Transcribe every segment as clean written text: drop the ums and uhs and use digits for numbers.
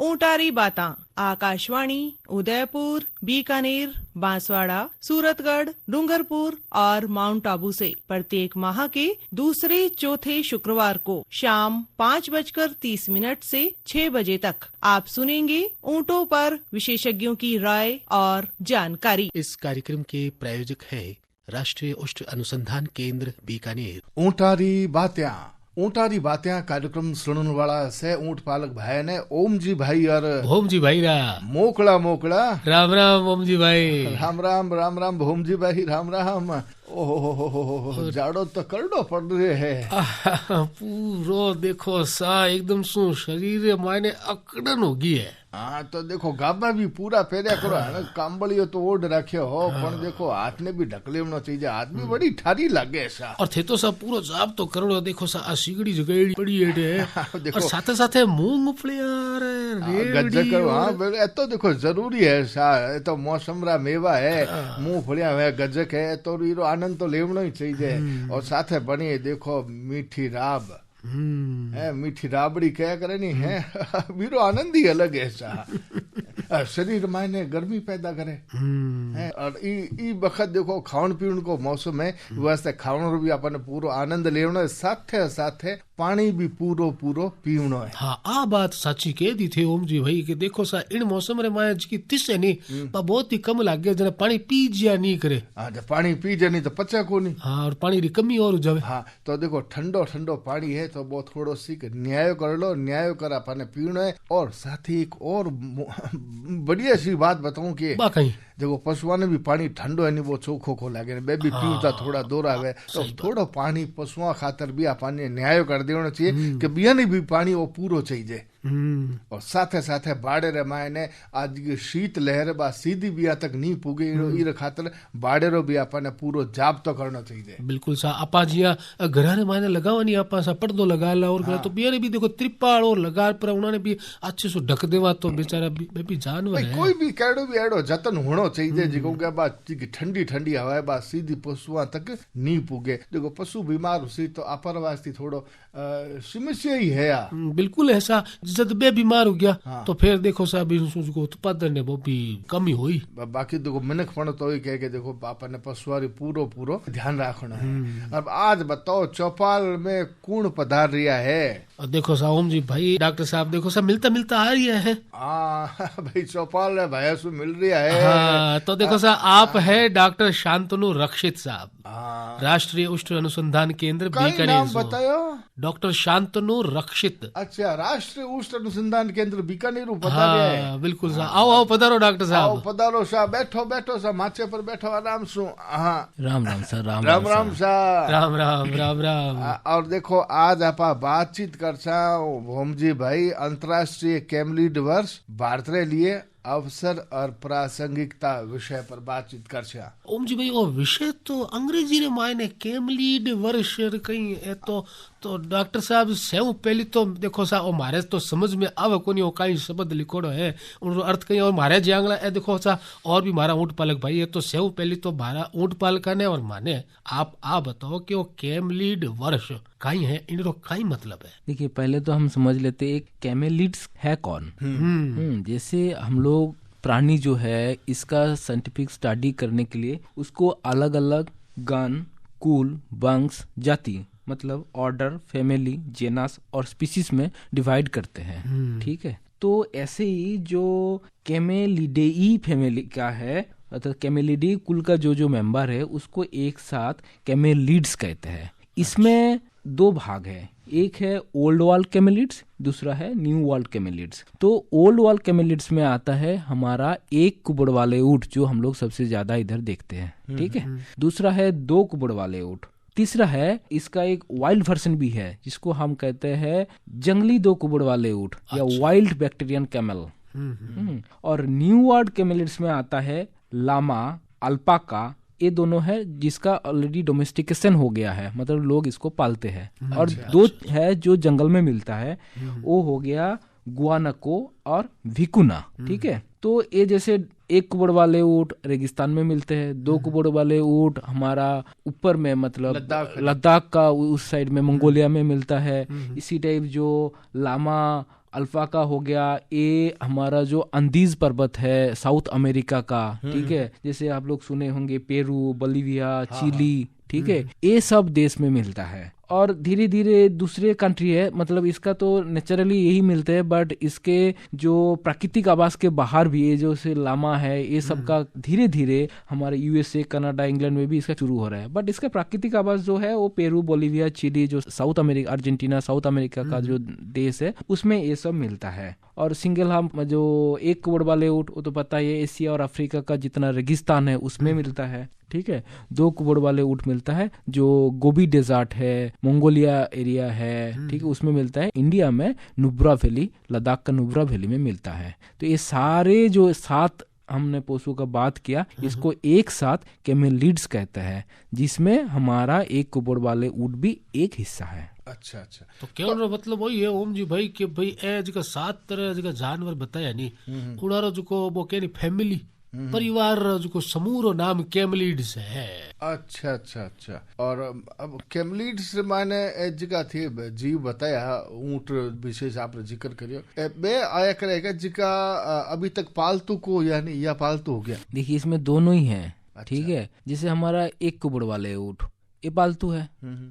ऊंटारी बातां आकाशवाणी उदयपुर, बीकानेर, बांसवाड़ा, सूरतगढ़, डूंगरपुर और माउंट आबू से प्रत्येक माह के दूसरे चौथे शुक्रवार को शाम 5:30 से 6 बजे तक आप सुनेंगे ऊंटों पर विशेषज्ञों की राय और जानकारी। इस कार्यक्रम के प्रायोजक है राष्ट्रीय उष्ट अनुसंधान केंद्र बीकानेर। ऊंटारी बात्या कार्यक्रम सुनने वाला से ऊंट पालक भाई ने ओम जी भाई और भोम जी भाई रा मोकड़ा राम राम ओम जी भाई राम राम भोम जी भाई राम ओहो जाड़ो तो करडो पड़ रहे है पूरो देखो सा एकदम सु शरीर मायने अकड़न होगी है। हाँ तो देखो गाबा भी पूरा पहरिया करो है ना, कांबलियो तो ओढ़ रखे हो पण देखो हाथ ने भी ढक लेवनो चाहिए, हाथ भी बड़ी ठारी लागे ऐसा। और थे तो सा पूरो जाप तो करो देखो सा सिगड़ी जगड़ी पड़ी है और साथे साथे मूंगफलियां गज्जक करो। हाँ तो देखो जरूरी है सा, तो मौसम रा मेवा है, मूंगफलियां है, गज्जक है, तो ईरो आनंद तो लेवनो ही चाहिए। और साथे बनी देखो मीठी राब है, मीठी राबड़ी क्या करे नहीं है वीरो आनंद ही अलग है सा। शरीर मायने गर्मी पैदा करे है। और ई बखत देखो खावन पीवन को मौसम है, वास्ते खावन भी अपन पूरो आनंद लेवनो है, साथे साथे पानी भी पूरो पीवनो है। हाँ आ बात साची कह दी थे ओम जी भाई कि देखो सा इन मौसम रे माया की तिस है नहीं बहुत ही कम लागे, जने पानी पी जिया नहीं करे। हाँ जब पानी पी जाए नहीं तो पचा को नहीं। हाँ और पानी री कमी और जावे। हाँ तो देखो ठंडो पानी है तो वो थोड़ो सी न्याय कर लो, न्याय कर अपन पीना है। और साथ ही एक और बढ़िया सी बात बताऊं कि देखो पशुओं ने भी पानी ठंडो है नहीं वो चोखो को लागे, बे भी पीता थोड़ा दूर आवे, तो थोड़ो पानी पशुओं खातर भी अपन न्याय कर देना चाहिए कि बिया भी पानी वो पूरो चाहिए। और साथे साथे बाड़े रे मायने आज की शीत लहर बा सीधी बिया तक नहीं पुगे, ईर खातर बाड़े रो भी अपन पूरो जाप तो करना चाहिए। बिल्कुल सा आपा जिया घरा रे मायने लगावानी आपा सा पर्दो लगा ला और तो बिया ने भी देखो त्रिपाल और लगा पर उन्होंने भी अच्छे से ढक देवा तो बेचारा भी जानवर है। कोई भी कैडो भी एडो जतन होनो चाहिए जिको के बाद ठंडी हवा बा सीधी पशुआ तक नहीं पुगे। देखो पशु बीमार हुसी तो अपर वास्ते थोड़ो समस्या ही है। बिल्कुल ऐसा जब बे बीमार हो गया तो फिर देखो साहब को उत्पादन ने वो भी कमी हुई। बाकी देखो मिनख पण तो ही कह के देखो पापा ने पशुआरी पूरो ध्यान रखना है। अब आज बताओ चौपाल में कौन पधार रिया है? देखो सा ओम जी भाई डॉक्टर साहब देखो सा मिलता आ रही है। भाई चौपाल है भाई सु मिल रही है। हाँ तो देखो सा आप है डॉक्टर शांतनु रक्षित साहब, राष्ट्रीय उष्ट अनुसंधान केंद्र बीकानेर। बतायो डॉक्टर शांतनु रक्षित। अच्छा राष्ट्रीय उष्ट अनुसंधान केंद्र बीकानेर हाँ बिल्कुल सा आओ पधारो डॉक्टर साहब। पधारो सा बैठो सा माचे पर बैठो आराम से। राम सर राम राम। और देखो आज आप बातचीत कर भोम जी भाई अंतर्राष्ट्रीय कैमलीड वर्ष भारत रे लिए अवसर और प्रासंगिकता विषय पर बातचीत कर। ओम जी भाई वो विषय तो अंग्रेजी रे मायने कैमलीड वर्ष कहीं है तो डॉक्टर साहब सेव पहली तो देखो सा मारे तो समझ में आवे कोनी वो कई शब्द लिखोड़ो है उन अर्थ कहीं और मारे जांगला है देखो सा और भी मारा ऊंट पालक भाई है तो सेव पहली तो मारा ऊंट पालक ने और माने आप बताओ कि वो कैमलीड वर्ष कहीं है इनको कहीं मतलब है। देखिए पहले तो हम समझ लेते एक कैमेलिड्स है कौन। जैसे हम लोग प्राणी जो है इसका साइंटिफिक स्टडी करने के लिए उसको अलग अलग गण कुल वंश जाति मतलब ऑर्डर फैमिली जेनस और स्पीसीज में डिवाइड करते हैं। ठीक है तो ऐसे ही जो कैमेलिडेई फैमिली का है अर्थात कैमेलिडी कुल का जो मेंबर है उसको एक साथ कैमेलिड्स कहते हैं। इसमें दो भाग है, एक है ओल्ड वर्ल्ड कैमेलिड्स, दूसरा है न्यू वर्ल्ड कैमेलिड्स। तो ओल्ड वर्ल्ड कैमेलिड्स में आता है हमारा एक कुबड़ वाले ऊंट जो हम लोग सबसे ज्यादा इधर देखते हैं। ठीक है दूसरा है दो कुबड़ वाले ऊंट, तीसरा है इसका एक वाइल्ड वर्जन भी है जिसको हम कहते हैं जंगली दो कुबड़ वाले ऊंट या वाइल्ड बैक्टीरियन कैमल। और न्यू वर्ल्ड कैमेलिड्स में आता है लामा अल्पाका, ये दोनों है जिसका ऑलरेडी डोमेस्टिकेशन हो गया है मतलब लोग इसको पालते हैं। और दो है जो जंगल में मिलता है वो हो गया गुआनाको और विकुना। ठीक है तो ये जैसे एक कुबड़ वाले ऊंट रेगिस्तान में मिलते हैं, दो कुबड़ वाले ऊंट हमारा ऊपर में मतलब लद्दाख का उस साइड में मंगोलिया में मिलता है। इसी टाइप जो लामा अल्फाका हो गया, ये हमारा जो अंदीज पर्वत है साउथ अमेरिका का, ठीक है, जैसे आप लोग सुने होंगे पेरू, बोलिविया, चिली, ठीक है, ये सब देश में मिलता है। और धीरे धीरे दूसरे कंट्री है, मतलब इसका तो नेचुरली यही मिलते हैं, बट इसके जो प्राकृतिक आवास के बाहर भी ये जो से लामा है, ये सब का धीरे धीरे हमारे यूएसए, कनाडा, इंग्लैंड में भी इसका शुरू हो रहा है। बट इसका प्राकृतिक आवास जो है वो पेरू, बोलिविया, चिली, जो south America, Argentina, south America का जो देश है उसमें ये सब मिलता है। और सिंगल हम जो एक कुबड़ वाले ऊँट, वो तो पता है एशिया और अफ्रीका का जितना रेगिस्तान है उसमें मिलता है, ठीक है। 2 कुबड़ वाले ऊँट मिलता है जो गोबी डेजर्ट है, मंगोलिया एरिया है, ठीक है, उसमें मिलता है। इंडिया में नुब्रा वैली, लद्दाख का नुब्रा वैली में मिलता है। तो ये सारे जो 7 हमने पशुओं का बात किया, इसको एक साथ कैमेलिड्स कहते हैं, जिसमें हमारा एक कुबड़ वाले ऊँट भी एक हिस्सा है। अच्छा अच्छा। तो क्या मतलब वही है ओम जी भाई कि भाई ए जगह 7 तरह जगह जानवर बताया नहीं, उड़ारो जो वो कहनी फैमिली परिवार जो समूह नाम कैमलिड्स है। अच्छा अच्छा अच्छा। और अब कैमलिड्स माने ए जगह थी जीव बताया, ऊंट विशेष आपने जिक्र करियो, बे आया करेगा जिका अभी तक पालतू को यानी या पालतू हो गया। देखिए इसमें दोनों ही हैं, ठीक है। जैसे हमारा एक कुबड़ वाले ऊँट ये पालतू है,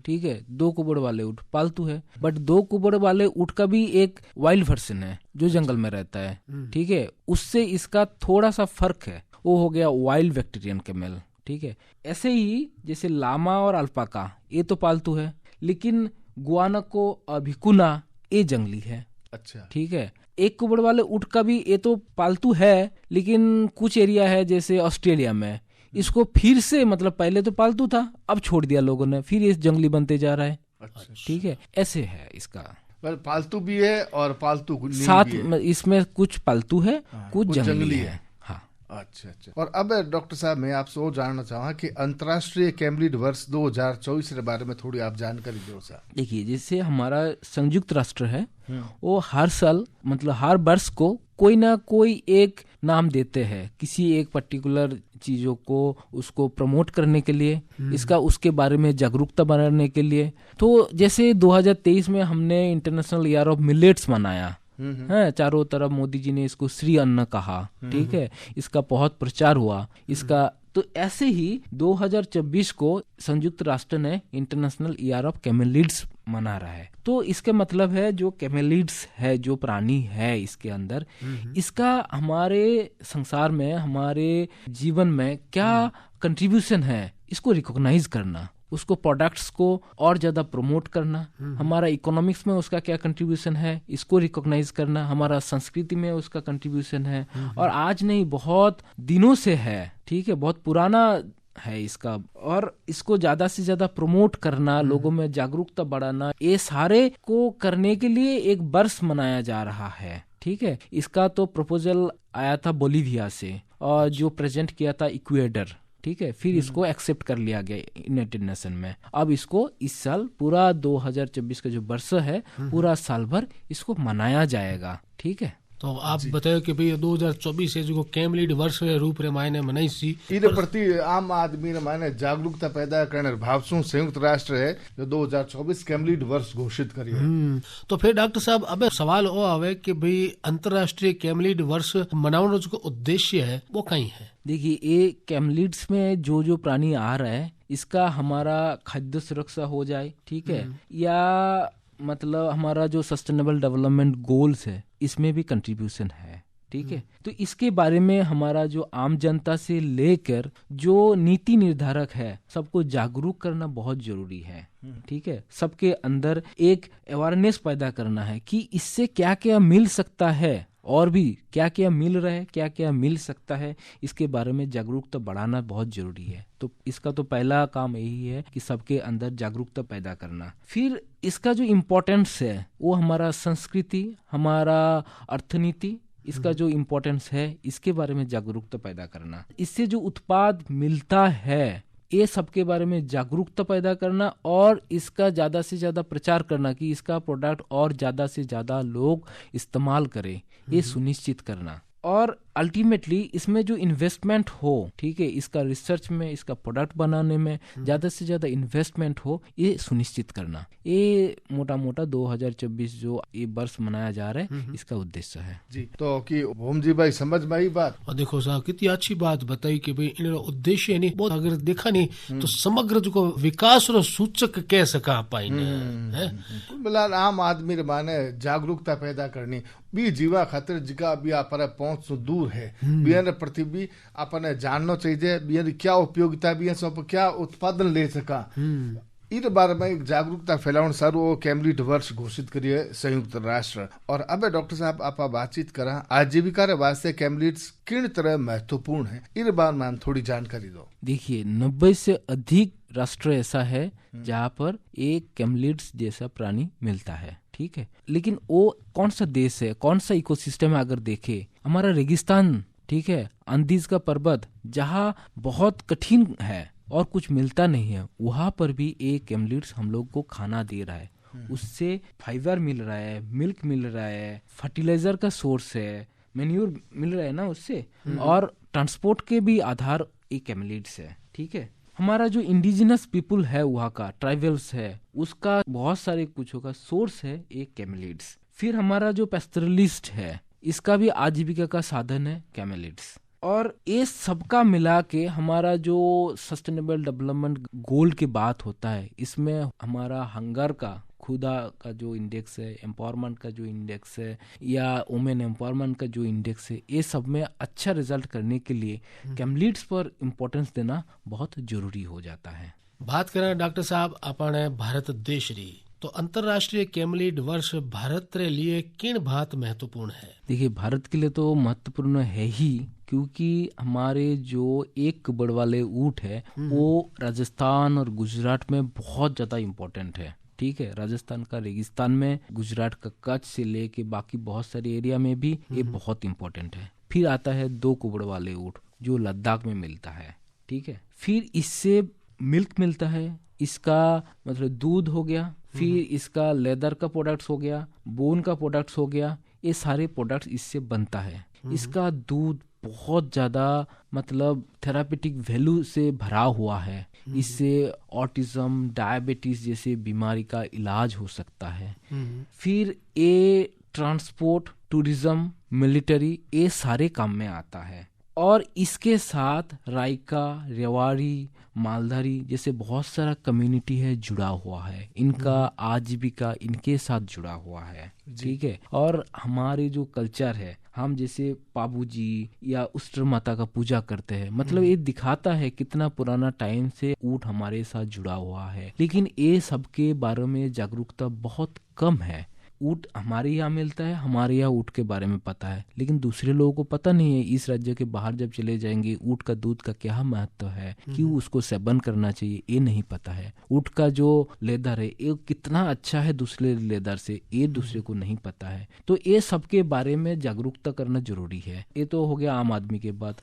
ठीक है। 2 कुबड़ वाले ऊँट पालतू है, बट 2 कुबड़ वाले ऊँट का भी एक वाइल्ड वर्जन है जो जंगल में रहता है, ठीक है। उससे इसका थोड़ा सा फर्क है, वो हो गया वाइल्ड वेक्टेरियन कैमल, ठीक है। ऐसे ही जैसे लामा और अल्पाका ये तो पालतू है, लेकिन गुआनाको और भिकुना ये जंगली है, अच्छा, ठीक है। एक कुबड़ वाले ऊँट का भी ये तो पालतू है, लेकिन कुछ एरिया है जैसे ऑस्ट्रेलिया में इसको फिर से, मतलब पहले तो पालतू था, अब छोड़ दिया लोगों ने, फिर ये जंगली बनते जा रहा है, ठीक है। ऐसे है इसका, पालतू भी है और पालतू साथ इसमें कुछ पालतू है, कुछ जंगली है। हाँ, अच्छा अच्छा। और अब डॉक्टर साहब मैं आपसे वो जानना चाहूँगा कि अंतर्राष्ट्रीय कैमलिड वर्ष 2024 के बारे में थोड़ी आप जानकारी दो सर। देखिए जैसे हमारा संयुक्त राष्ट्र है, वो हर साल मतलब हर वर्ष को कोई ना कोई एक नाम देते हैं किसी एक पर्टिकुलर चीजों को, उसको प्रमोट करने के लिए, इसका उसके बारे में जागरूकता बनाने के लिए। तो जैसे 2023 में हमने इंटरनेशनल ईयर ऑफ मिलेट्स मनाया है, चारों तरफ मोदी जी ने इसको श्री अन्न कहा, ठीक है, इसका बहुत प्रचार हुआ इसका। तो ऐसे ही 2024 को संयुक्त राष्ट्र ने इंटरनेशनल ईयर ऑफ कैमेलिड्स मना रहा है। तो इसके मतलब है जो कैमेलिड्स है, जो प्राणी है इसके अंदर, इसका हमारे संसार में, हमारे जीवन में क्या कंट्रीब्यूशन है, इसको रिकॉग्नाइज करना, उसको प्रोडक्ट्स को और ज्यादा प्रमोट करना, हमारा इकोनॉमिक्स में उसका क्या कंट्रीब्यूशन है इसको रिकॉग्नाइज करना, हमारा संस्कृति में उसका कंट्रीब्यूशन है, और आज नहीं बहुत दिनों से है, ठीक है, बहुत पुराना है इसका, और इसको ज्यादा से ज्यादा प्रमोट करना, लोगों में जागरूकता बढ़ाना, ये सारे को करने के लिए एक वर्ष मनाया जा रहा है, ठीक है। इसका तो प्रपोजल आया था बोलिविया से, और जो प्रेजेंट किया था इक्वेडर, ठीक है, फिर इसको एक्सेप्ट कर लिया गया यूनाइटेड नेशन में। अब इसको इस साल पूरा 2024 का जो वर्ष है, पूरा साल भर इसको मनाया जाएगा, ठीक है। तो आप बताओ कि भाई 2024 है जो कैमलिड वर्ष रूप रे मायने मनाई सी, इरे प्रति आम आदमी ने मायने जागरूकता पैदा करने भाव से संयुक्त राष्ट्र है जो 2024 कैमलिड वर्ष घोषित करिए। तो फिर डॉक्टर साहब अब सवाल वो आवे कि भाई अंतरराष्ट्रीय कैमलिड वर्ष मनाने जो उद्देश्य है वो कहीं है। देखिए ये कैमलिड्स में जो जो प्राणी आ रहा है, इसका हमारा खाद्य सुरक्षा हो जाए, ठीक है, या मतलब हमारा जो सस्टेनेबल डेवलपमेंट गोल्स है इसमें भी कंट्रीब्यूशन है, ठीक है। तो इसके बारे में हमारा जो आम जनता से लेकर जो नीति निर्धारक है सबको जागरूक करना बहुत जरूरी है, ठीक है। सबके अंदर एक अवेयरनेस पैदा करना है कि इससे क्या क्या मिल सकता है, और भी क्या क्या मिल रहा है, क्या क्या मिल सकता है, इसके बारे में जागरूकता बढ़ाना बहुत जरूरी है। तो इसका तो पहला काम यही है कि सबके अंदर जागरूकता पैदा करना। फिर इसका जो इम्पोर्टेंस है वो हमारा संस्कृति, हमारा अर्थनीति, इसका जो इम्पोर्टेंस है इसके बारे में जागरूकता पैदा करना। इससे जो उत्पाद मिलता है ये सबके बारे में जागरूकता पैदा करना, और इसका ज्यादा से ज्यादा प्रचार करना कि इसका प्रोडक्ट और ज्यादा से ज्यादा लोग इस्तेमाल करें, ये सुनिश्चित करना। और अल्टीमेटली इसमें जो इन्वेस्टमेंट हो, ठीक है, इसका रिसर्च में, इसका प्रोडक्ट बनाने में ज्यादा से ज्यादा इन्वेस्टमेंट हो, ये सुनिश्चित करना, ये मोटा मोटा 2024 जो ये वर्ष मनाया जा रहा है इसका उद्देश्य है जी। तो कि ओम जी भाई समझ में आई बात? और देखो साहब कितनी अच्छी बात बताई कि भाई इन उद्देश्य नहीं बहुत, अगर देखा नहीं तो समग्र जो विकास रो सूचक कह सका पाइन है। मिलान आम आदमी रे माने जागरूकता पैदा करनी बी जीवा खातिर जिका भी पर पहुंच से दूर है, बियन प्रति भी अपने जानना चाहिए, बियन क्या उपयोगिता भी सब क्या उत्पादन ले सका, इन बारे में एक जागरूकता फैलाउण सारू कैमलीड वर्ष घोषित करिए संयुक्त राष्ट्र। और अब डॉक्टर साहब आप बातचीत करा आजीविका रे वास्ते कैमलीड्स किन तरह महत्वपूर्ण है, इन बारे में थोड़ी जानकारी दो। देखिए 90 से अधिक राष्ट्र ऐसा है जहाँ पर एक कैमलीड्स जैसा प्राणी मिलता है, ठीक है, लेकिन वो कौन सा देश है, कौन सा इकोसिस्टम है, अगर देखे हमारा रेगिस्तान, ठीक है, अंदीज का पर्वत जहाँ बहुत कठिन है और कुछ मिलता नहीं है, वहां पर भी एक कैमलीड्स हम लोग को खाना दे रहा है, उससे फाइबर मिल रहा है, मिल्क मिल रहा है, फर्टिलाइजर का सोर्स है, मैन्यूर मिल रहा है ना उससे, और ट्रांसपोर्ट के भी आधार एक कैमलीड्स है, ठीक है। हमारा जो इंडिजिनस पीपुल है वहाँ का, ट्राइबल्स है, उसका बहुत सारे कुछ का सोर्स है एक कैमलीड्स। फिर हमारा जो पैस्टरलिस्ट है, इसका भी आजीविका का साधन है कैमलीड्स। और ये सबका मिला के हमारा जो सस्टेनेबल डेवलपमेंट गोल की बात होता है, इसमें हमारा हंगर का, खुदा का जो इंडेक्स है, एम्पावरमेंट का जो इंडेक्स है, या वुमेन एम्पावरमेंट का जो इंडेक्स है, ये सब में अच्छा रिजल्ट करने के लिए कैमलीड्स पर इम्पोर्टेंस देना बहुत जरूरी हो जाता है। बात करें डॉक्टर साहब अपने भारत देश री, तो अंतर्राष्ट्रीय कैमलीड वर्ष भारत के लिए किन बात महत्वपूर्ण है? देखिए भारत के लिए तो महत्वपूर्ण है ही, क्योंकि हमारे जो एक कुबड़ वाले ऊँट है वो राजस्थान और गुजरात में बहुत ज्यादा इम्पोर्टेंट है, ठीक है। राजस्थान का रेगिस्तान में, गुजरात का कच्छ से लेके बाकी बहुत सारे एरिया में भी ये बहुत इम्पोर्टेंट है। फिर आता है 2 कुबड़ वाले ऊँट जो लद्दाख में मिलता है, ठीक है। फिर इससे मिल्क मिलता है, इसका मतलब दूध हो गया, फिर इसका लेदर का प्रोडक्ट्स हो गया, बोन का प्रोडक्ट्स हो गया, ये सारे प्रोडक्ट्स इससे बनता है। इसका दूध बहुत ज्यादा मतलब थेरापेटिक वैल्यू से भरा हुआ है, इससे ऑटिज्म, डायबिटीज जैसे बीमारी का इलाज हो सकता है। फिर ये ट्रांसपोर्ट, टूरिज्म, मिलिट्री, ये सारे काम में आता है। और इसके साथ रायका, रेवाड़ी, मालधारी जैसे बहुत सारा कम्युनिटी है जुड़ा हुआ है, इनका आजीविका इनके साथ जुड़ा हुआ है, ठीक है। और हमारे जो कल्चर है, हम जैसे पाबूजी या उस्टर माता का पूजा करते हैं, मतलब ये दिखाता है कितना पुराना टाइम से ऊँट हमारे साथ जुड़ा हुआ है। लेकिन ये सबके बारे में जागरूकता बहुत कम है। ऊँट हमारे यहाँ मिलता है, हमारे यहाँ ऊँट के बारे में पता है, लेकिन दूसरे लोगों को पता नहीं है। इस राज्य के बाहर जब चले जाएंगे, ऊँट का दूध का क्या महत्व है, क्यों उसको सेवन करना चाहिए, ये नहीं पता है। ऊँट का जो लेदर है ये कितना अच्छा है दूसरे लेदर से, ये दूसरे को नहीं पता है। तो ये सबके बारे में जागरूकता करना जरूरी है। ये तो हो गया आम आदमी के बात।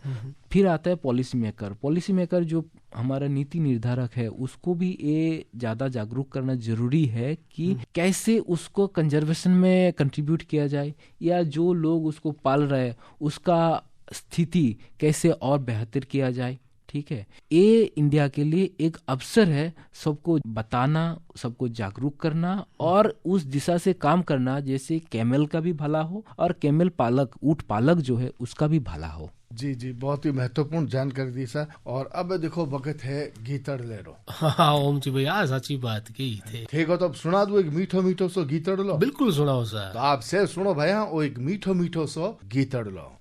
फिर आता है पॉलिसी मेकर। पॉलिसी मेकर जो हमारा नीति निर्धारक है, उसको भी ये ज्यादा जागरूक करना जरूरी है कि कैसे उसको कंजर्वेशन में कंट्रीब्यूट किया जाए, या जो लोग उसको पाल रहे हैं उसका स्थिति कैसे और बेहतर किया जाए, ठीक है। ये इंडिया के लिए एक अवसर है सबको बताना, सबको जागरूक करना और उस दिशा से काम करना, जैसे कैमल का भी भला हो और कैमल पालक, ऊँट पालक जो है उसका भी भला हो। जी जी, बहुत ही महत्वपूर्ण जानकारी दी सर। और अब देखो वक्त है गीतड़ ले लो। हाँ ओम जी भैया सच्ची बात की थे। ठीक हो तो अब सुना दो एक मीठो मीठो सो गीतड़ लो। बिल्कुल सुनाओ सर। तो आप से सुनो भैया वो एक मीठो मीठो सो गीतड़ लो।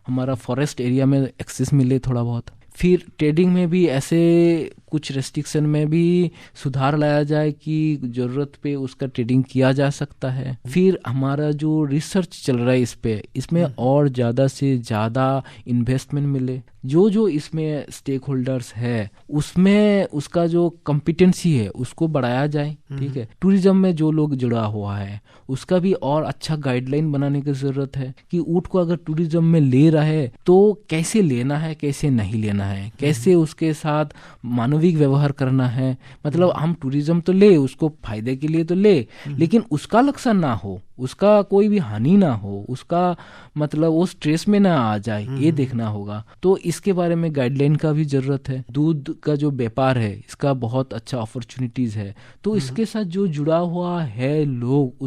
हमारा फॉरेस्ट एरिया में एक्सेस मिले थोड़ा बहुत। फिर ट्रेडिंग में भी ऐसे कुछ रेस्ट्रिक्शन में भी सुधार लाया जाए कि जरूरत पे उसका ट्रेडिंग किया जा सकता है। फिर हमारा जो रिसर्च चल रहा है इस पे, इसमें और ज़्यादा से ज़्यादा इन्वेस्टमेंट मिले। जो इसमें स्टेक होल्डर्स है उसमें उसका जो कॉम्पिटेंसी है उसको बढ़ाया जाए, ठीक है। टूरिज्म में जो लोग जुड़ा हुआ है उसका भी और अच्छा गाइडलाइन बनाने की जरूरत है कि ऊँट को अगर टूरिज्म में ले रहा है तो कैसे लेना है, कैसे नहीं लेना है, कैसे उसके साथ मानविक व्यवहार करना है। मतलब हम टूरिज्म तो ले, उसको फायदे के लिए तो ले, लेकिन उसका लक्ष्य ना हो उसका कोई भी हानि ना हो, उसका मतलब वो स्ट्रेस में ना आ जाए, ये देखना होगा। तो इसके बारे में गाइडलाइन का भी जरूरत है। दूध का जो व्यापार है इसका बहुत अच्छा अपॉर्चुनिटीज है, तो इसके साथ जो जुड़ा हुआ है लोग,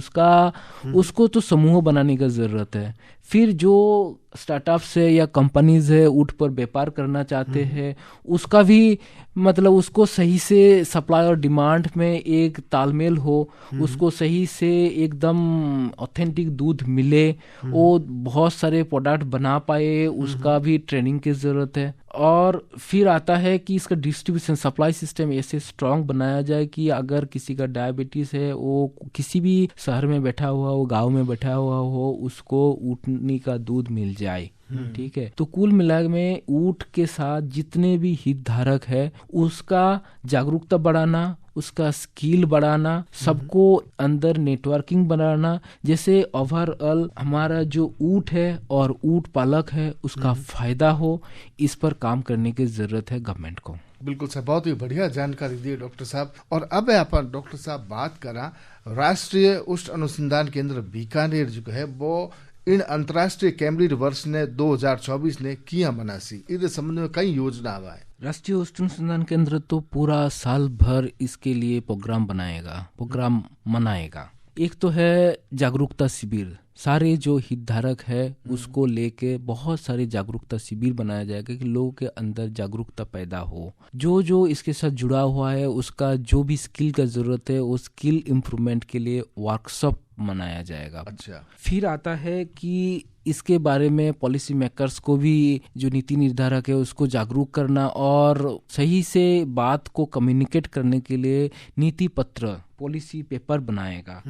उसको तो समूह बनाने का जरूरत है। फिर जो स्टार्टअप्स है या कंपनीज है ऊँट पर व्यापार करना चाहते हैं, उसका भी मतलब उसको सही से सप्लाई और डिमांड में एक तालमेल हो, उसको सही से एकदम ऑथेंटिक दूध मिले, वो बहुत सारे प्रोडक्ट बना पाए, उसका भी ट्रेनिंग की ज़रूरत है। और फिर आता है कि इसका डिस्ट्रीब्यूशन सप्लाई सिस्टम ऐसे स्ट्रांग बनाया जाए कि अगर किसी का डायबिटीज़ है, वो किसी भी शहर में बैठा हुआ हो, गांव में बैठा हुआ हो, उसको ऊँटनी का दूध मिल जाए। ठीक है, तो कुल मिला में ऊँट के साथ जितने भी हितधारक है उसका जागरूकता बढ़ाना, उसका स्किल बढ़ाना, सबको अंदर नेटवर्किंग बनाना, जैसे ओवरऑल हमारा जो ऊँट है और ऊँट पालक है उसका फायदा हो, इस पर काम करने की जरूरत है गवर्नमेंट को। बिल्कुल सर, बहुत ही बढ़िया जानकारी दी डॉक्टर साहब। और अब अपन डॉक्टर साहब बात करा राष्ट्रीय उष्ण अनुसंधान केंद्र बीकानेर जो है वो इन अंतर्राष्ट्रीय कैमलीड वर्ष ने 2024 ने किया मनासी, इस संबंध में कई योजना हुआ है। राष्ट्रीय उष्ण अनुसंधान केंद्र तो पूरा साल भर इसके लिए प्रोग्राम बनाएगा, प्रोग्राम मनाएगा। एक तो है जागरूकता शिविर, सारे जो हितधारक है उसको लेके बहुत सारे जागरूकता शिविर बनाया जाएगा कि लोगों के अंदर जागरूकता पैदा हो। जो इसके साथ जुड़ा हुआ है उसका जो भी स्किल का जरूरत है वो स्किल इम्प्रूवमेंट के लिए वर्कशॉप मनाया जाएगा। अच्छा, फिर आता है कि इसके बारे में पॉलिसी मेकर्स को भी, जो नीति निर्धारक है उसको जागरूक करना और सही से बात को कम्युनिकेट करने के लिए नीति पत्र, पॉलिसी पेपर बनाएगा।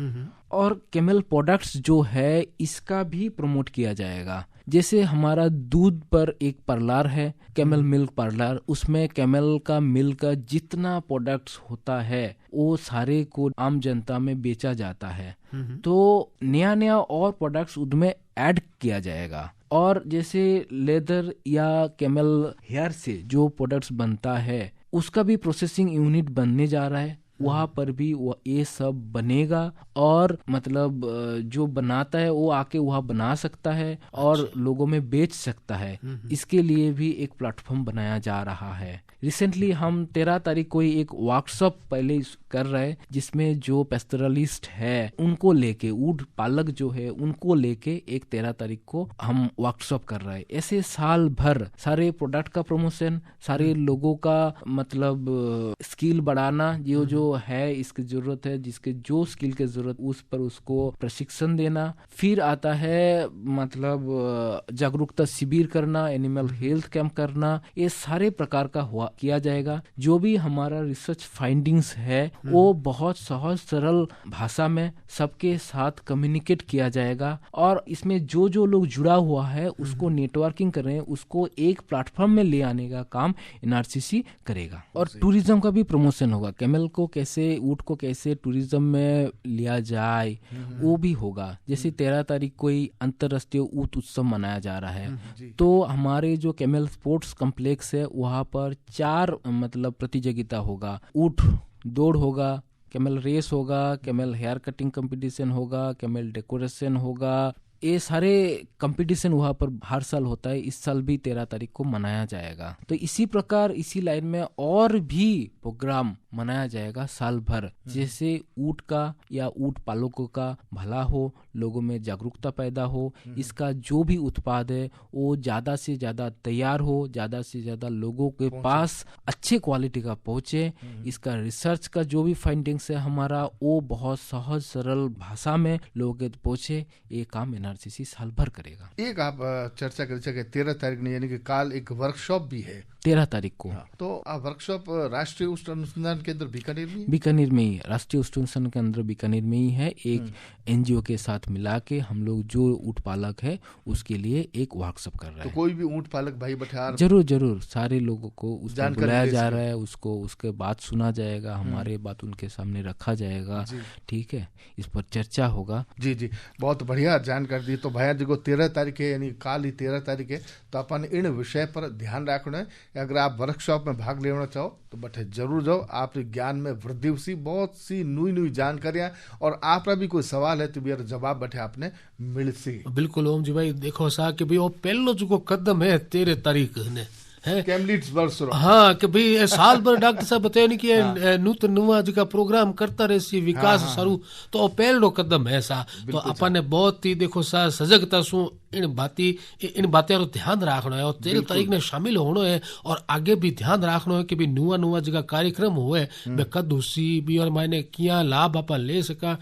और केमल प्रोडक्ट्स जो है इसका भी प्रमोट किया जाएगा। जैसे हमारा दूध पर एक पार्लर है, कैमल मिल्क पार्लर, उसमें कैमल का मिल्क का जितना प्रोडक्ट्स होता है वो सारे को आम जनता में बेचा जाता है। तो नया और प्रोडक्ट्स उनमें ऐड किया जाएगा। और जैसे लेदर या कैमल हेयर से जो प्रोडक्ट्स बनता है उसका भी प्रोसेसिंग यूनिट बनने जा रहा है, वहाँ पर भी ये सब बनेगा। और मतलब जो बनाता है वो आके वहाँ बना सकता है और लोगों में बेच सकता है। इसके लिए भी एक प्लेटफॉर्म बनाया जा रहा है। रिसेंटली हम 13 तारीख को ही एक वर्कशॉप पहले कर रहे हैं जिसमें जो पेस्टरलिस्ट है उनको लेके, ऊँट पालक जो है उनको लेके एक 13 तारीख को हम वर्कशॉप कर रहे हैं। ऐसे साल भर सारे प्रोडक्ट का प्रमोशन, सारे लोगों का मतलब स्किल बढ़ाना, जो है इसकी जरूरत है, जिसके जो स्किल की जरूरत उस पर उसको प्रशिक्षण देना। फिर आता है मतलब जागरूकता शिविर करना, एनिमल हेल्थ कैंप करना, ये सारे प्रकार का किया जाएगा। जो भी हमारा रिसर्च फाइंडिंग्स है वो बहुत सहज सरल भाषा में सबके साथ कम्युनिकेट किया जाएगा। और इसमें जो लोग जुड़ा हुआ है उसको नेटवर्किंग कर रहे हैं, उसको एक प्लेटफॉर्म में ले आने का काम एनआरसीसी करेगा। और टूरिज्म का भी प्रमोशन होगा, कैमल को कैसे, ऊँट को कैसे टूरिज्म में लिया जाए वो भी होगा। जैसे 13 तारीख को ही अंतर्राष्ट्रीय ऊँट उत्सव मनाया जा रहा है, तो हमारे जो कैमल स्पोर्ट्स कॉम्प्लेक्स है वहाँ पर 4 मतलब प्रतियोगिता होगा, ऊँट दौड़ होगा, कैमल रेस होगा, कैमल हेयर कटिंग कंपटीशन होगा, कैमल डेकोरेशन होगा। ये सारे कंपटीशन वहाँ पर हर साल होता है, इस साल भी 13 तारीख को मनाया जाएगा। तो इसी प्रकार इसी लाइन में और भी प्रोग्राम मनाया जाएगा साल भर, जैसे ऊँट का या ऊँट पालकों का भला हो, लोगों में जागरूकता पैदा हो, इसका जो भी उत्पाद है वो ज्यादा से ज्यादा तैयार हो, ज्यादा से ज्यादा लोगों के पास अच्छे क्वालिटी का पहुंचे। इसका रिसर्च का जो भी फाइंडिंग्स है हमारा वो बहुत सहज सरल भाषा में लोगों के पहुंचे, ये काम एनआरसीसी साल भर करेगा। एक आप चर्चा कर सके 13 तारीख ने, यानी कि काल एक वर्कशॉप भी है 13 तारीख को। तो वर्कशॉप राष्ट्रीय उष्ण अनुसंधान केंद्र बीकानेर में ही, राष्ट्रीय उष्ण अनुसंधान केंद्र बीकानेर में ही है। एक एनजीओ के साथ मिला के हम लोग जो ऊँट पालक है उसके लिए एक वर्कशॉप कर रहे हैं। तो कोई भी ऊँट पालक भाई बठार जरूर सारे लोगों को उसको बुलाया जा रहा है, उसको उसके बात सुना जाएगा, हमारे बात उनके सामने रखा जाएगा। ठीक है, इस पर चर्चा होगा। जी, बहुत बढ़िया जानकारी कर दी। तो भैया जो 13 तारीख है यानी काल ही 13 तारीख है, तो अपन इन विषय पर ध्यान रखना है। अगर आप वर्कशॉप में भाग लेना चाहो तो बटे जरूर जाओ, आपके ज्ञान में वृद्धि सी बहुत सी नई जानकारियां, और आपका भी कोई सवाल है तो भी जवाब बटे आपने मिल सी। बिल्कुल ओम जी भाई, देखो सा कि भाई वो पहलो जो कदम है 13 तारीख ने है कैमलीड्स वर्ष रो। हाँ कि भाई ये साल भर डॉक्टर साहब बताया नहीं कि नूतन नुआ जी का प्रोग्राम करता रहे सी विकास शुरू, तो वो पहलो कदम है सा। तो अपन ने बहुत ही देखो सा सजगता सु इन बातें ध्यान रखना है, और 13 तारीख ने शामिल होना है, और आगे भी ध्यान रखना है कि भाई नुआ जगह कार्यक्रम हुए मैं कद हुसी भी, और मैंने किया लाभ अपन ले सका,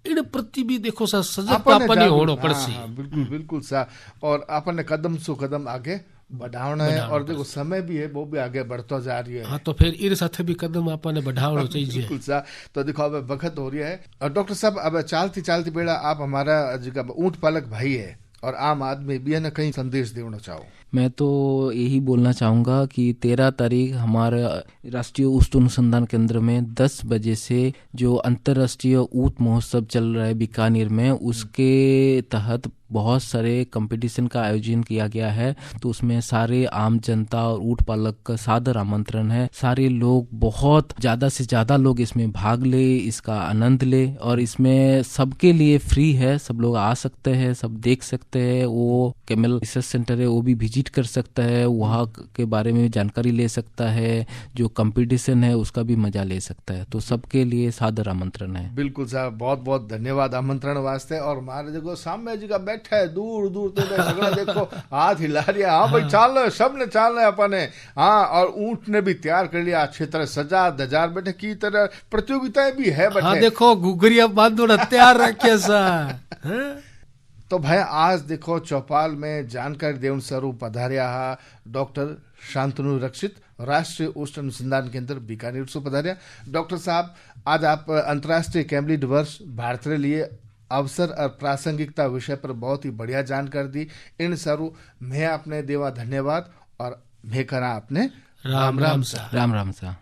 इन प्रति भी देखो सा सजगता अपन होना पड़सी। बिल्कुल बिल्कुल सा, और अपन ने कदम सु कदम आगे बढ़ाना है, और देखो समय भी है वो भी आगे बढ़ता जा रही है। हाँ तो फिर इस साथे भी कदम अपन ने बढ़ाना चाहिए। बिल्कुल सा। तो देखो अब वक्त हो रही है, और डॉक्टर साहब अब चलती बेड़ा आप हमारा जगह ऊंट पालक भाई है और आम आदमी भी है ना, कहीं संदेश देना चाहो? मैं तो यही बोलना चाहूँगा कि 13 तारीख हमारा राष्ट्रीय ऊँट अनुसंधान केंद्र में 10 बजे से जो अंतर्राष्ट्रीय ऊँट महोत्सव चल रहा है बीकानेर में, उसके तहत बहुत सारे कंपटीशन का आयोजन किया गया है। तो उसमें सारे आम जनता और ऊँट पालक का सादर आमंत्रण है। सारे लोग बहुत ज़्यादा से ज़्यादा लोग इसमें भाग ले, इसका आनंद ले, और इसमें सबके लिए फ्री है, सब लोग आ सकते हैं, सब देख सकते हैं। वो कैमल रिसर्च सेंटर है वो भी विजिट कर सकता है, वहाँ के बारे में जानकारी ले सकता है, जो कंपटीशन है उसका भी मजा ले सकता है। तो सबके लिए सादर आमंत्रण है। बिल्कुल साहब, बहुत बहुत धन्यवाद आमंत्रण वास्ते। और हमारे देखो सामने जी का बैठा है दूर दूर तो सगड़ा देखो हाथ हिला रिया, हाँ भाई चाल रहे, सब ने चाल रहे अपने, हाँ, और ऊंट ने भी तैयार कर लिया अच्छी तरह, सजा दजार बैठे की तरह प्रतियोगिताएं भी है बैठे। हाँ देखो गुगरिया बांधोड़ा तैयार रखे सा। तो भाई आज देखो चौपाल में जानकारी देवन स्वरूप पधारिया डॉक्टर शांतनु रक्षित, राष्ट्रीय ऊष्ट अनुसंधान केंद्र बीकानेर से पधारिया। डॉक्टर साहब, आज आप अंतर्राष्ट्रीय कैमलीड वर्ष भारत के लिए अवसर और प्रासंगिकता विषय पर बहुत ही बढ़िया जानकारी दी। इन स्वरूप मैं अपने देवा धन्यवाद, और मैं करा आपने राम राम सा। राम राम सा।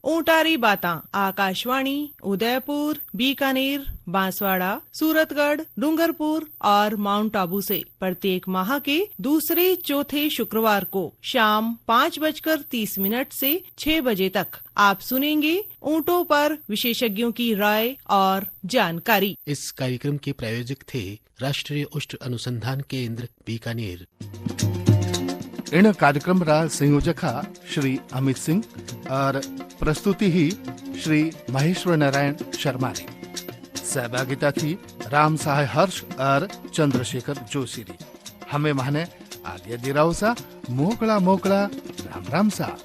ऊंटारी बातां आकाशवाणी उदयपुर, बीकानेर, बांसवाड़ा, सूरतगढ़, डूंगरपुर और माउंट आबू से प्रत्येक माह के दूसरे चौथे शुक्रवार को शाम 5:30 से 6 बजे तक आप सुनेंगे ऊंटों पर विशेषज्ञों की राय और जानकारी। इस कार्यक्रम के प्रायोजक थे राष्ट्रीय ऊष्ट अनुसंधान केंद्र बीकानेर। इन कार्यक्रम रा संयोजक श्री अमित सिंह और प्रस्तुति ही श्री महेश्वर नारायण शर्मा री। सहभागिता थी राम सहाय हर्ष और चंद्रशेखर जोशी री। हमें माने आलिया दिराव सा मोकला राम राम सा।